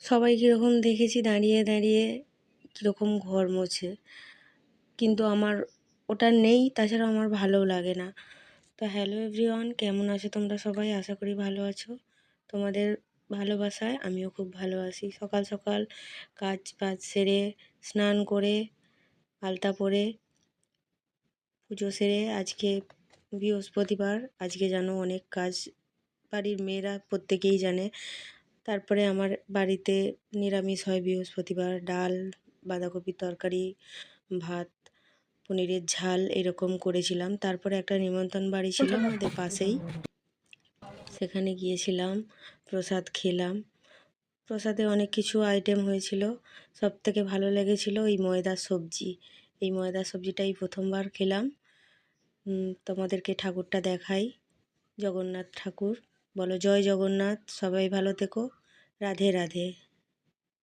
সবাই কীরকম দেখেছি দাঁড়িয়ে দাঁড়িয়ে কীরকম ঘর মোছে, কিন্তু আমার ওটা নেই, তাছাড়া আমার ভালোও লাগে না। তো হ্যালো এভরিওয়ান, কেমন আছো তোমরা সবাই? আশা করি ভালো আছো। তোমাদের ভালোবাসায় আমিও খুব ভালো আছি। সকাল সকাল কাজ বাজ সেরে, স্নান করে, আলতা পরে, পুজো সেরে, আজকে বৃহস্পতিবার, আজকে জানো অনেক কাজ বাড়ির মেয়েরা প্রত্যেকেই জানে। তারপরে আমার বাড়িতে নিরামিষ হয় বৃহস্পতিবার, ডাল, বাঁধাকপির তরকারি, ভাত, পনিরের ঝাল এরকম করেছিলাম। তারপরে একটা নিমন্ত্রণ বাড়ি ছিল আমাদের পাশেই, সেখানে গিয়েছিলাম, প্রসাদ খেলাম। প্রসাদে অনেক কিছু আইটেম হয়েছিল, সবথেকে ভালো লেগেছিল এই ময়দার সবজি। এই ময়দার সবজিটাই প্রথমবার খেলাম। তোমাদেরকে ঠাকুরটা দেখাই, জগন্নাথ ঠাকুর। বলো জয় জগন্নাথ, সবাই ভালো থেকো, রাধে রাধে।